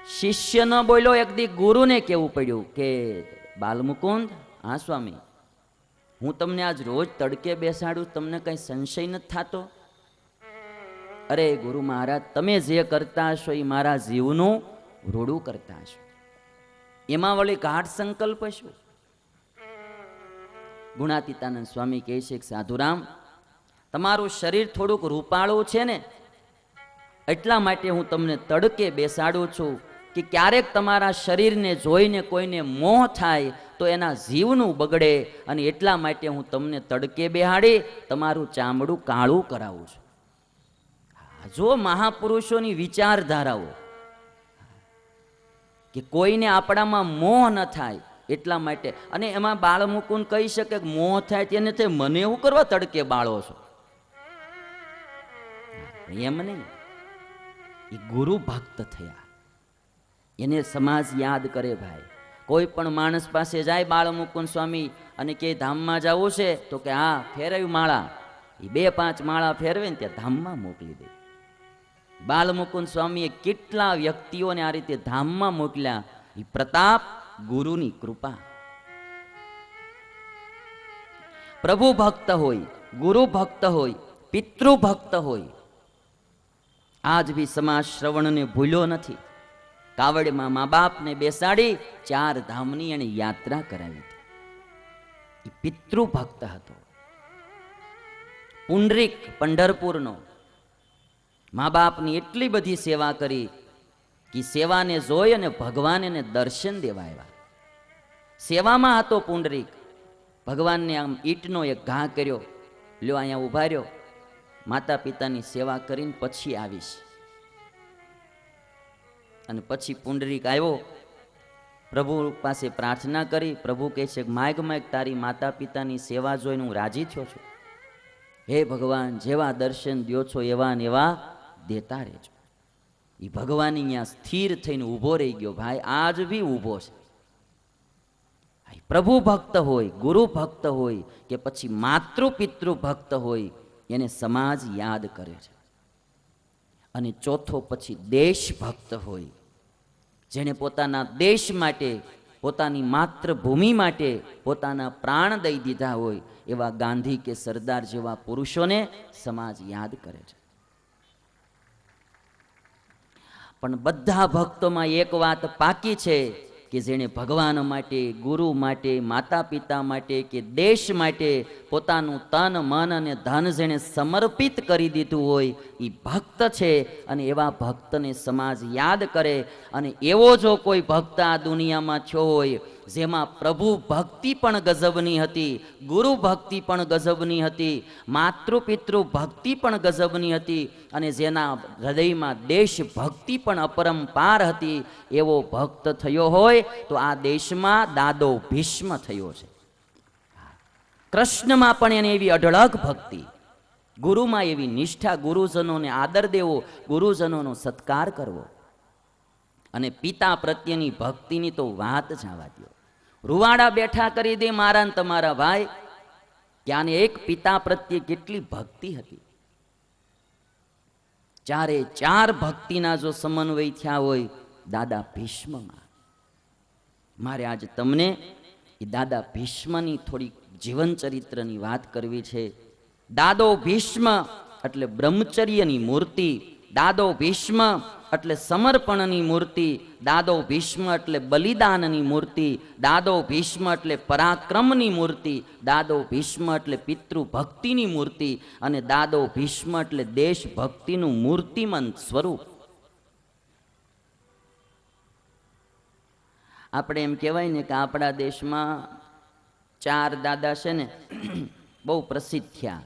શિષ્ય ન બોલ્યો, એક દી ગુરુને કહેવું પડ્યું કે બાલમુકુંદ, હા સ્વામી, હું તમને આજ રોજ તડકે બેસાડું, તમને કઈ સંશય નથી થતો? અરે ગુરુ મહારાજ, તમે જે કરતા હશો એ મારા જીવનું રૂડું કરતા હશો, એમાં વળી ગાઢ સંકલ્પ શું? ગુણાતીતાનંદ સ્વામી કહે છે કે સાધુરામ, તમારું શરીર થોડુંક રૂપાળું છે ને, એટલા માટે હું તમને તડકે બેસાડું છું કે ક્યારેક તમારા શરીરને જોઈને કોઈને મોહ થાય તો એના જીવનું બગડે, અને એટલા માટે હું તમને તડકે બેહાડી તમારું ચામડું કાળું કરાવું છું. જો મહાપુરુષોની વિચારધારાઓ કે કોઈને આપણામાં મોહ ન થાય એટલા માટે. અને એમાં બાળમુકુંદ કહી શકે કે મોહ થાય તેને તે મને એવું કરવા તડકે બાળો છો? એમ નહીં, એ ગુરુ ભક્ત થયા, એને સમાજ યાદ કરે. ભાઈ, કોઈ પણ માણસ પાસે જાય બાળમુકુંદ સ્વામી અને કે ધામમાં જવું છે તો કે હા ફેરવ્યું માળા, એ 2-5 માળા ફેરવે ને ત્યાં ધામમાં મોકલી દે. બાલમુકુંદ સ્વામીએ કેટલા વ્યક્તિઓને આ રીતે ધામમાં મોકલ્યા, એ પ્રતાપ ગુરુની કૃપા. પ્રભુ ભક્ત હોય, ગુરુ ભક્ત હોય, પિતૃ ભક્ત હોય, આજ બી સમાજ શ્રવણને ભૂલ્યો નથી. કાવડમાં મા બાપને બેસાડી 4 ધામની એને યાત્રા કરાવી હતી. એ પિતૃ ભક્ત હતો. પુંડરીક પંઢરપુરનો મા બાપની એટલી બધી સેવા કરી કે સેવાને જોઈ અને ભગવાન એને દર્શન દેવા આવ્યા. સેવામાં હતો પુંડરીક. ભગવાનને આમ ઈંટનો એક ઘા કર્યો, લ્યો અહીંયા ઉભા રહ્યો, માતા પિતાની સેવા કરીને પછી આવીશ. અને પછી પુંડરીક આવ્યો, પ્રભુ પાસે પ્રાર્થના કરી. પ્રભુ કહે છે કે માગ માગ, તારી માતા પિતાની સેવા જોઈને હું રાજી થયો છું. હે ભગવાન, જેવા દર્શન દ્યો છો એવા ને એવા દેતા રહેજો. એ ભગવાન અહીંયા સ્થિર થઈને ઊભો રહી ગયો. ભાઈ, આજ બી ઊભો છે. પ્રભુ ભક્ત હોય, ગુરુ ભક્ત હોય કે પછી માતૃ પિતૃ ભક્ત હોય, એને સમાજ યાદ કરે છે. અને ચોથો પછી દેશ ભક્ત હોય, જેને પોતાના દેશ માટે, પોતાની માતૃભૂમિ માટે પોતાના પ્રાણ દઈ દીધા હોય, એવા ગાંધી કે સરદાર જેવા પુરુષોને સમાજ યાદ કરે છે. પણ બધા ભક્તોમાં એક વાત પાકી છે કે જેણે ભગવાન માટે, ગુરુ માટે, માતા પિતા માટે કે દેશ માટે પોતાનું તન મન અને ધન જેણે સમર્પિત કરી દીધું હોય, એ ભક્ત છે. અને એવા ભક્તને સમાજ યાદ કરે. અને એવો જો કોઈ ભક્ત આ દુનિયામાં થયો હોય જેમાં પ્રભુ ભક્તિ પણ ગજબની હતી, ગુરુ ભક્તિ પણ ગજબની હતી, માતૃ પિતૃ ભક્તિ પણ ગજબની હતી, અને જેના હૃદયમાં દેશ ભક્તિ પણ અપરંપાર હતી, એવો ભક્ત થયો હોય તો આ દેશમાં દાદો ભીષ્મ થયો છે. કૃષ્ણમાં પણ એને એવી અઢળક ભક્તિ, ગુરુમાં એવી નિષ્ઠા, ગુરુજનોને આદર દેવો, ગુરુજનોનો સત્કાર કરવો. અને પિતા પ્રત્યેની ભક્તિની તો વાત જવા દો. રૂવાડા બેઠા કરી દે મારા ને તમારા ભાઈ, કે આને એક પિતા પ્રત્યે કેટલી ભક્તિ હતી. 4 ભક્તિના જો સમન્વય થયા હોય દાદા ભીષ્મમાં. મારે આજ તમને એ દાદા ભીષ્મની થોડી જીવન ચરિત્રની વાત કરવી છે. દાદો ભીષ્મ એટલે બ્રહ્મચર્યની મૂર્તિ, દાદો ભીષ્મ એટલે સમર્પણની મૂર્તિ, દાદો ભીષ્મ એટલે બલિદાનની મૂર્તિ, દાદો ભીષ્મ એટલે પરાક્રમની મૂર્તિ, દાદો ભીષ્મ એટલે પિતૃભક્તિની મૂર્તિ, અને દાદો ભીષ્મ એટલે દેશભક્તિનું મૂર્તિમંત સ્વરૂપ. આપણે એમ કહેવાય ને કે આપણા દેશમાં 4 દાદા છે ને બહુ પ્રસિદ્ધ થયા.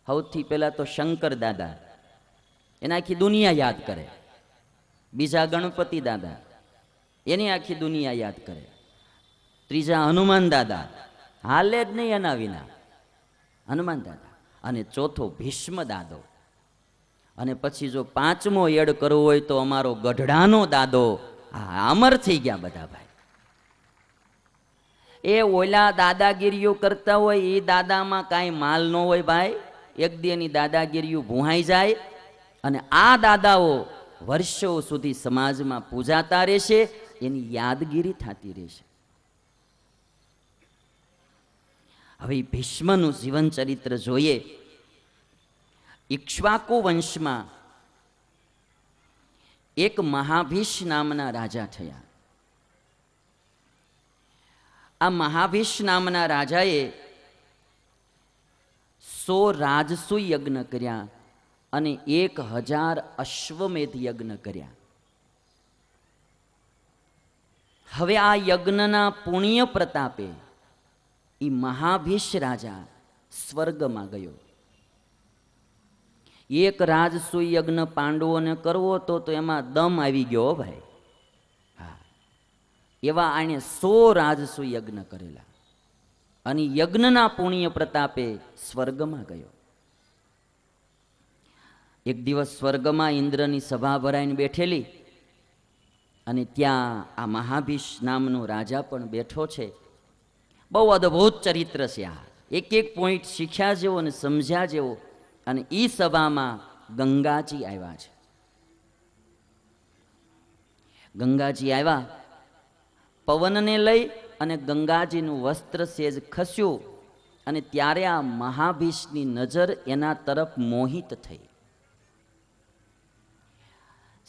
સૌથી પહેલા તો શંકર દાદા, એને આખી દુનિયા યાદ કરે. બીજા ગણપતિ દાદા, એની આખી દુનિયા યાદ કરે. ત્રીજા હનુમાન દાદા, હાલે જ નહીં એના વિના, હનુમાન દાદા. અને ચોથો ભીષ્મ દાદો. અને પછી જો 5મો એડ કરવો હોય તો અમારો ગઢડાનો દાદો. અમર થઈ ગયા બધા ભાઈ. એ ઓલા દાદાગીરીઓ કરતા હોય એ દાદામાં કાંઈ માલ ન હોય ભાઈ. એક દી એની દાદાગીરીઓ ભૂહાઈ જાય. અને આ દાદાઓ વર્ષો સુધી સમાજમાં પૂજાતા રહેશે, એની યાદગીરી થતી રહેશે. હવે ભીષ્મનું જીવન ચરિત્ર જોઈએ. ઇક્ષ્વાકુ વંશમાં એક મહાભીષ નામના રાજા થયા. આ મહાભીષ નામના રાજાએ 100 રાજસુ યજ્ઞ કર્યા અને 1000 અશ્વમેધ યજ્ઞ કર્યા. હવે આ યજ્ઞના પુણ્ય પ્રતાપે એ મહાભીષ રાજા સ્વર્ગમાં ગયો. એક રાજસુ યજ્ઞ પાંડવોને કરવો તો એમાં દમ આવી ગયો ભાઈ. હા, એવા આણે 100 રાજસુ યજ્ઞ કરેલા અને યજ્ઞના પુણ્ય પ્રતાપે સ્વર્ગમાં ગયો. એક દિવસ સ્વર્ગમાં ઇન્દ્રની સભા ભરાઈને બેઠેલી અને ત્યાં આ મહાભીષ નામનો રાજા પણ બેઠો છે. બહુ અદ્ભુત ચરિત્ર છે આ. એક એક પોઈન્ટ શીખ્યા જેવો અને સમજ્યા જેવો. અને એ સભામાં ગંગાજી આવ્યા છે. ગંગાજી આવ્યા, પવનને લઈ અને ગંગાજીનું વસ્ત્ર સેજ ખસ્યું અને ત્યારે આ મહાભીષની નજર એના તરફ મોહિત થઈ.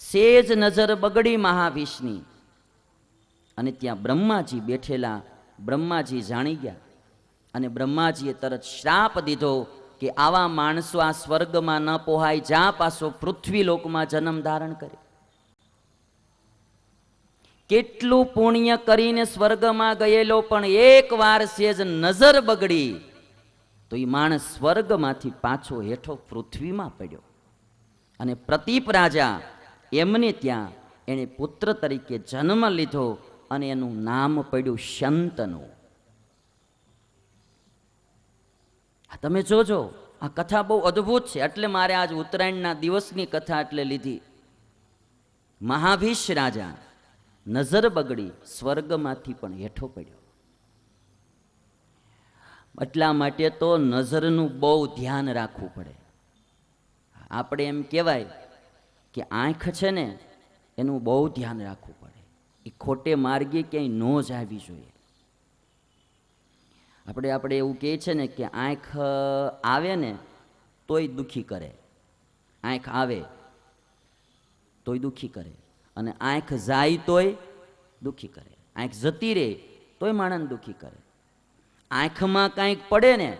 સેજ નજર બગડી મહાભીષની અને ત્યાં બ્રહ્માજી બેઠેલા. બ્રહ્માજી જાણી ગયા અને બ્રહ્માજીએ તરત શ્રાપ દીધો કે આવા માણસો આ સ્વર્ગમાં ન પોહાય, જા પાછો પૃથ્વી લોકમાં જન્મ ધારણ કરે. કેટલું પુણ્ય કરીને સ્વર્ગમાં ગયેલો પણ એક વાર સેજ નજર બગડી તો એ માણસ સ્વર્ગમાંથી પાછો હેઠો પૃથ્વીમાં પડ્યો. અને પ્રતીપ રાજા એમને ત્યાં એને પુત્ર તરીકે જન્મ લીધો અને એનું નામ પડ્યું શંતનુ. તમે જોજો, આ કથા બહુ અદ્ભુત છે. એટલે મારે આજ ઉત્તરાયણના દિવસની કથા એટલે લીધી. મહાભીષ રાજા નજર બગડી સ્વર્ગમાંથી પણ હેઠો પડ્યો. એટલા માટે તો નજરનું બહુ ધ્યાન રાખવું પડે. આપણે એમ કહેવાય કે આંખ છે ને એનું બહુ ધ્યાન રાખવું પડે. એ ખોટે માર્ગે ક્યાંય ન જ આવી જોઈએ. આપણે એવું કહે છે ને કે આંખ આવે ને તોય દુઃખી કરે, આંખ આવે તોય દુઃખી કરે, અને આંખ જાય તોય દુઃખી કરે, આંખ જતી રહે તોય માણસને દુઃખી કરે, આંખમાં કાંઈક પડે ને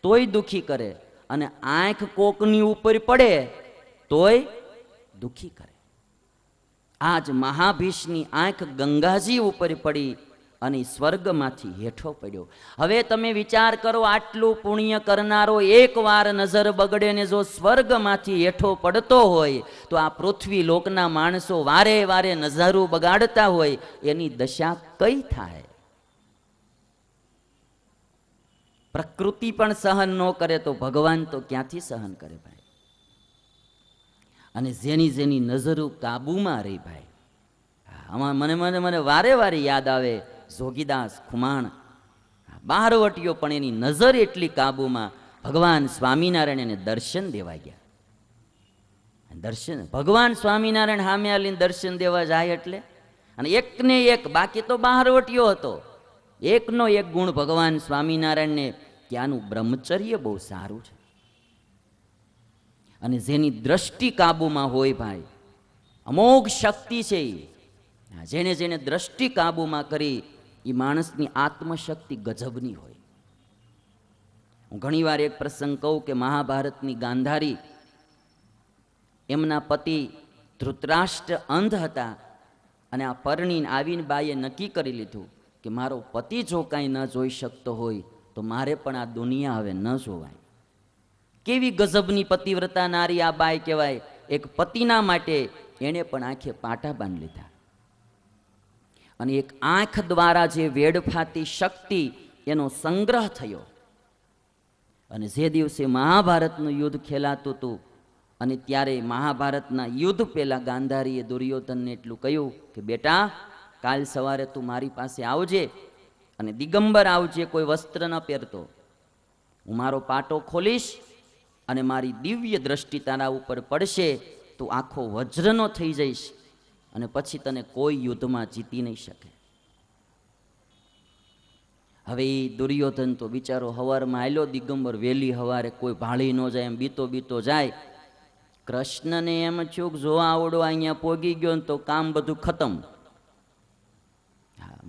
તોય દુઃખી કરે, અને આંખ કોકની ઉપર પડે તોય દુઃખી કરે. આજ મહાભીષની આંખ ગંગાજી ઉપર પડી અને સ્વર્ગમાંથી હેઠો પડ્યો. હવે તમે વિચાર કરો, આટલું પુણ્ય કરનારો એક વાર નજર બગડે ને જો સ્વર્ગમાંથી હેઠો પડતો હોય તો આ પૃથ્વી લોકના માણસો વારે વારે નજરું બગાડતા હોય એની દશા કઈ થાય? પ્રકૃતિ પણ સહન ન કરે તો ભગવાન તો ક્યાંથી સહન કરે ભાઈ? અને જેની જેની નજરો કાબુમાં રહી ભાઈ, મને વારે વારે યાદ આવે જોગીદાસ ખુમાણ, બારવટીઓ પણ એની નજર એટલી કાબુમાં, ભગવાન સ્વામિનારાયણ એને દર્શન દેવા ગયા. દર્શન ભગવાન સ્વામિનારાયણ સામે આવીને દર્શન દેવા જાય એટલે, અને એકને એક, બાકી તો બારવટીઓ હતો, એકનો એક ગુણ ભગવાન સ્વામિનારાયણને કે આનું બ્રહ્મચર્ય બહુ સારું છે. અને જેની દ્રષ્ટિ કાબુમાં હોય ભાઈ, અમોઘ શક્તિ છે એ. જેને જેને દ્રષ્ટિ કાબુમાં કરી એ માણસની આત્મશક્તિ ગજબની હોય. હું ઘણીવાર એક પ્રસંગ કહું કે મહાભારતની ગાંધારી, એમના પતિ ધૃતરાષ્ટ્ર અંધ હતા અને આ પરણીને આવીને બાઈએ નક્કી કરી લીધું કે મારો પતિ જો કાંઈ ન જોઈ શકતો હોય તો મારે પણ આ દુનિયા હવે ન જોવાય. કેવી ગજબની પતિવ્રતા નારી આ બાઈ કહેવાય. એક પતિના માટે એણે પણ આંખે પાટા બાંધી લીધા. અને એક આંખ દ્વારા જે વેડફાતી શક્તિ એનો સંગ્રહ થયો. અને જે દિવસે મહાભારતનું યુદ્ધ ખેલાતું હતું અને ત્યારે મહાભારતના યુદ્ધ પહેલા ગાંધારીએ દુર્યોધનને એટલું કહ્યું કે બેટા, કાલ સવારે તું મારી પાસે આવજે અને દિગંબર આવજે, કોઈ વસ્ત્ર ન પહેરતો. હું મારો પાટો ખોલીશ અને મારી દિવ્ય દ્રષ્ટિ તારા ઉપર પડશે તું આખો વજ્રનો થઈ જઈશ અને પછી તને કોઈ યુદ્ધમાં જીતી નહીં શકે. હવે એ દુર્યોધન તો બિચારો હવારમાં આલ્યો દિગંબર, વહેલી હવારે કોઈ ભાળી ન જાય એમ બીતો બીતો જાય. કૃષ્ણને એમ થયું કે જો આવડો અહીંયા પોગી ગયો ને તો કામ બધું ખતમ,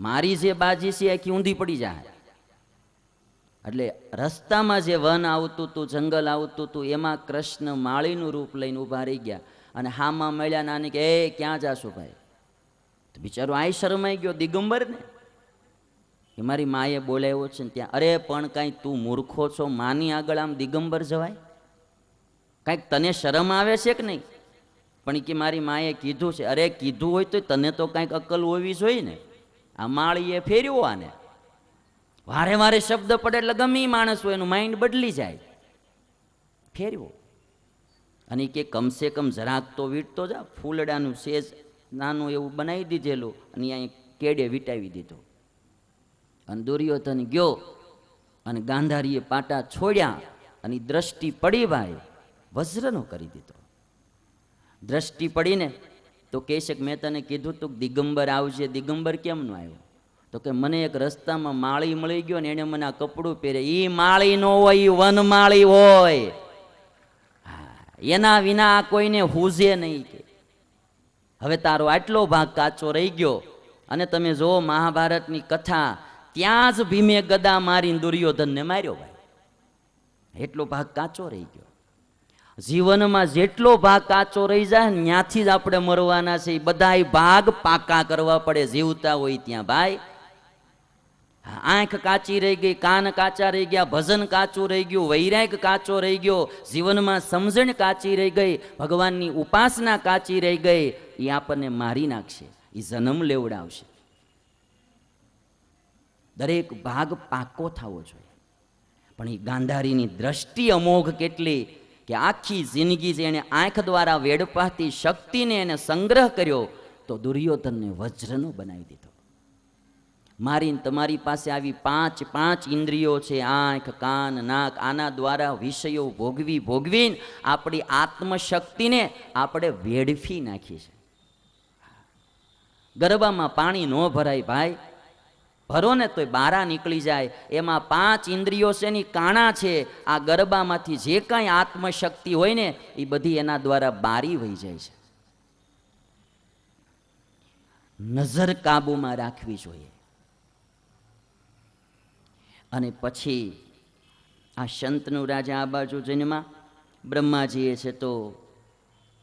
મારી જે બાજી છે આખી ઊંધી પડી જાય. એટલે રસ્તામાં જે વન આવતું હતું, જંગલ આવતું હતું, એમાં કૃષ્ણ માળીનું રૂપ લઈને ઊભા રહી ગયા અને હામાં મળ્યા નાની કે એ ક્યાં જાશો ભાઈ? તો બિચારો આય શરમાઈ ગયો દિગંબર ને, એ મારી માએ બોલાવ્યો છે ને ત્યાં. અરે પણ કાંઈ તું મૂર્ખો છો, માની આગળ આમ દિગંબર જવાય? કાંઈક તને શરમ આવે છે કે નહીં? પણ કે મારી માએ કીધું છે. અરે કીધું હોય તો તને તો કાંઈક અક્કલ હોવી જોઈએ ને. આ માળીએ ફેર્યો આને, વારે વારે શબ્દ પડે એટલે ગમે માણસ હોય એનું માઇન્ડ બદલી જાય, ફેરવો. અને કે કમસે કમ જરાક તો વીટતો જા. ફૂલડાનું સેજ નાનું એવું બનાવી દીધેલું અને અહીં કેડે વીટાવી દીધું. અને દુર્યોધન ગયો અને ગાંધારીએ પાટા છોડ્યા અને દ્રષ્ટિ પડી ભાઈ વજ્રનો કરી દીધો. દ્રષ્ટિ પડીને તો કહે છે કે મેં તને કીધું તું દિગંબર આવજે. દિગંબર કેમ ન આવ્યો? તો કે મને એક રસ્તામાં માળી મળી ગયો ને એને મને આ કપડું પહેરે. એ માળી ન હોય, એ વનમાળી હોય, એના વિના કોઈને હુજે નહીં. કે હવે તારો આટલો ભાગ કાચો રહી ગયો. અને તમે જો મહાભારતની કથા, ત્યાં જ ભીમે ગદા મારીને દુર્યોધનને માર્યો ભાઈ. એટલો ભાગ કાચો રહી ગયો. જીવનમાં જેટલો ભાગ કાચો રહી જાય ને ત્યાંથી જ આપણે મરવાના છે. બધા ભાગ પાકા કરવા પડે જીવતા હોય ત્યાં ભાઈ. આંખ કાચી રહી ગઈ, કાન કાચા રહી ગયા, ભજન કાચું રહી ગયું, વૈરાગ કાચો રહી ગયો, જીવનમાં સમજણ કાચી રહી ગઈ, ભગવાનની ઉપાસના કાચી રહી ગઈ. એ આપણને મારી નાખશે, એ જન્મ લેવડાવશે. દરેક ભાગ પાકો થવો જોઈએ. પણ એ ગાંધારીની દ્રષ્ટિ અમોઘ કેટલી કે આખી જિંદગી જેણે આંખ દ્વારા વેડપાતી શક્તિને એને સંગ્રહ કર્યો તો દુર્યોધનને વજ્રનો બનાવી દીધો. મારીને તમારી પાસે આવી પાંચ ઇન્દ્રિયો છે, આંખ, કાન, નાક, આના દ્વારા વિષયો ભોગવીને આપણી આત્મશક્તિને આપણે વેડફી નાખી છે. ગરબામાં પાણી ન ભરાય ભાઈ, ભરો ને તોય બારા નીકળી જાય. એમાં 5 ઇન્દ્રિયો છે ની કાણા છે. આ ગરબામાંથી જે કાંઈ આત્મશક્તિ હોય ને એ બધી એના દ્વારા બારી વહી જાય છે. નજર કાબુમાં રાખવી જોઈએ. અને પછી આ શંતનુ રાજા આ બાજુ જન્મા. બ્રહ્માજીએ છે તો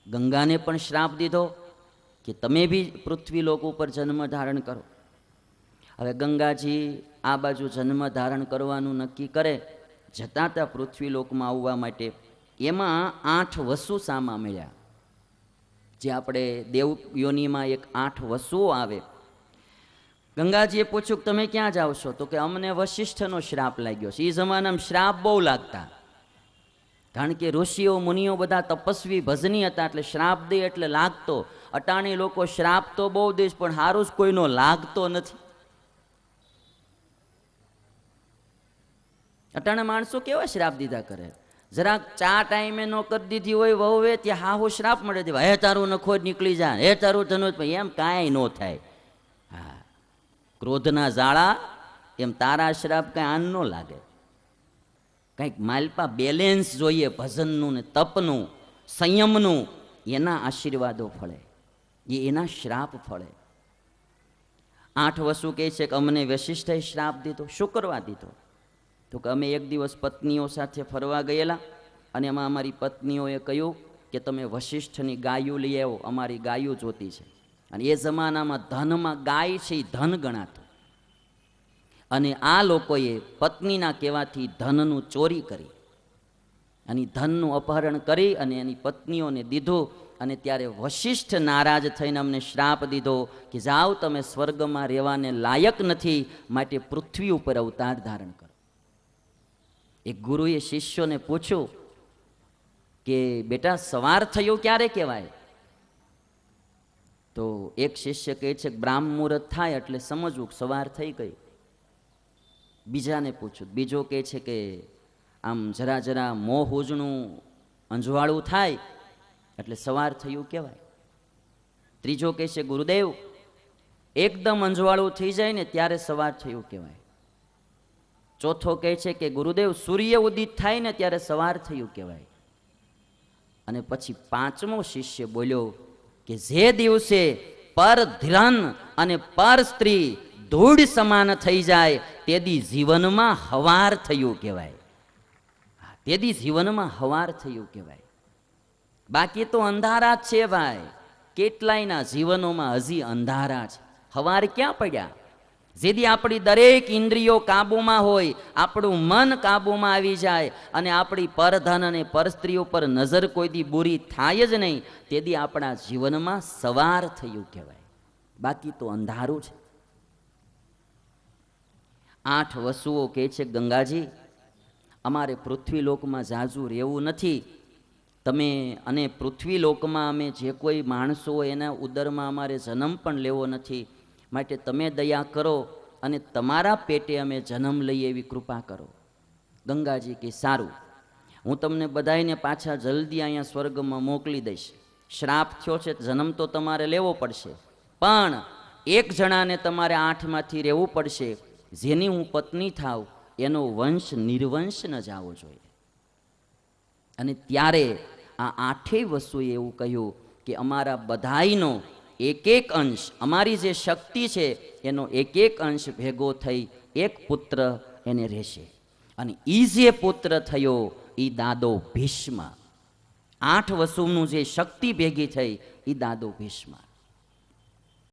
ગંગાને પણ શ્રાપ દીધો કે તમે બી પૃથ્વી લોક ઉપર જન્મ ધારણ કરો. હવે ગંગાજી આ બાજુ જન્મ ધારણ કરવાનું નક્કી કરે. જતા હતા પૃથ્વી લોકમાં આવવા માટે. એમાં 8 વસુ સામા મળ્યા. જે આપણે દેવ યોનીમાં એક 8 વસુઓ આવે. ગંગાજીએ પૂછ્યું કે તમે ક્યાં જાઓ છો? તો કે અમને વશિષ્ઠનો શ્રાપ લાગ્યો છે. એ જમાનામાં શ્રાપ બહુ લાગતા, કારણ કે ઋષિઓ મુનિઓ બધા તપસ્વી ભજની હતા, એટલે શ્રાપ દે એટલે લાગતો. અટાણી લોકો શ્રાપ તો બહુ દે પણ હારું જ કોઈનો લાગતો નથી. અટાણા માણસો કેવા શ્રાપ દીધા કરે. જરાક ચા ટાઈમે નો કરી દીધી હોય વહુએ ત્યાં હાહો શ્રાપ મળે દેવા, હે તારું નખો નીકળી જાય, હે તારું ધનુષ. એમ કાંઈ ન થાય. હા, ક્રોધના જાળા એમ તારા શ્રાપ કાંઈ આન ન લાગે. કંઈક માલપા બેલેન્સ જોઈએ, ભજનનું ને તપનું, સંયમનું. એના આશીર્વાદો ફળે, એ એના શ્રાપ ફળે. 8 વસુ કહે છે કે અમને વશિષ્ઠે શ્રાપ દીધો. શું કરવા દીધો? તો કે અમે એક દિવસ પત્નીઓ સાથે ફરવા ગયેલા અને એમાં અમારી પત્નીઓએ કહ્યું કે તમે વશિષ્ઠની ગાયું લઈ આવો, અમારી ગાયું જોતી છે. અને એ જમાનામાં ધનમાં ગાય છે એ ધન ગણાતું. અને આ લોકોએ પત્નીના કહેવાથી ધનનું ચોરી કરી અને ધનનું અપહરણ કરી અને એની પત્નીઓને દીધું. અને ત્યારે વશિષ્ઠ નારાજ થઈને અમને શ્રાપ દીધો કે જાઓ તમે સ્વર્ગમાં રહેવાને લાયક નથી, માટે પૃથ્વી ઉપર અવતાર ધારણ કરો. એક ગુરુએ શિષ્યોને પૂછ્યું કે બેટા સવાર થયો ક્યારે કહેવાય? તો એક શિષ્ય કહે છે કે બ્રાહ્મ મુહૂર્ત થાય એટલે સમજવું કે સવાર થઈ ગઈ. બીજાને પૂછ્યું, બીજો કહે છે કે આમ જરા જરા મોં ઉજણું અંજવાળું થાય એટલે સવાર થયું કહેવાય. ત્રીજો કહે છે ગુરુદેવ એકદમ અંજવાળું થઈ જાય ને ત્યારે સવાર થયું કહેવાય. ચોથો કહે છે કે ગુરુદેવ સૂર્ય ઉદિત થાય ને ત્યારે સવાર થયું કહેવાય. અને પછી પાંચમો શિષ્ય બોલ્યો કે જે દિવસે પર ધ્રન અને પર સ્ત્રી ધૂળ સમાન થઈ જાય તેથી જીવનમાં હવાર થયું કહેવાય. તેથી જીવનમાં હવાર થયું કહેવાય. બાકી તો અંધારા જ છે ભાઈ. કેટલાયના જીવનોમાં હજી અંધારા છે. હવાર ક્યાં પડ્યા? જેથી આપણી દરેક ઇન્દ્રિયો કાબુમાં હોય, આપણું મન કાબુમાં આવી જાય અને આપણી પરધન અને પરસ્ત્રી ઉપર નજર કોઈથી બુરી થાય જ નહીં, તેથી આપણા જીવનમાં સવાર થયું કહેવાય. બાકી તો અંધારું છે. 8 વસુઓ કહે છે ગંગાજી અમારે પૃથ્વીલોકમાં જાજુ રહેવું નથી. તમે અને પૃથ્વીલોકમાં અમે જે કોઈ માણસો હોય એના ઉદરમાં અમારે જન્મ પણ લેવો નથી. માટે તમે દયા કરો અને તમારા પેટે અમે જન્મ લઈએ એવી કૃપા કરો. ગંગાજી કે સારું, હું તમને બધાને પાછા જલ્દી અહીંયા સ્વર્ગમાં મોકલી દઈશ. શ્રાપ થયો છે, જન્મ તો તમારે લેવો પડશે, પણ એક જણાને તમારે 8માંથી રહેવું પડશે. જેની હું પત્ની થાવ એનો વંશ નિર્વંશ ન જવો જોઈએ. અને ત્યારે આ 8 વસ્તુએ એવું કહ્યું કે અમારા બધાયનો એક એક અંશ, અમારી જે શક્તિ છે એનો એક એક અંશ ભેગો થઈ એક પુત્ર એને રહેશે. અને એ જે પુત્ર થયો એ દાદો ભીષ્મ. 8 વસુનું જે શક્તિ ભેગી થઈ એ દાદો ભીષ્મ.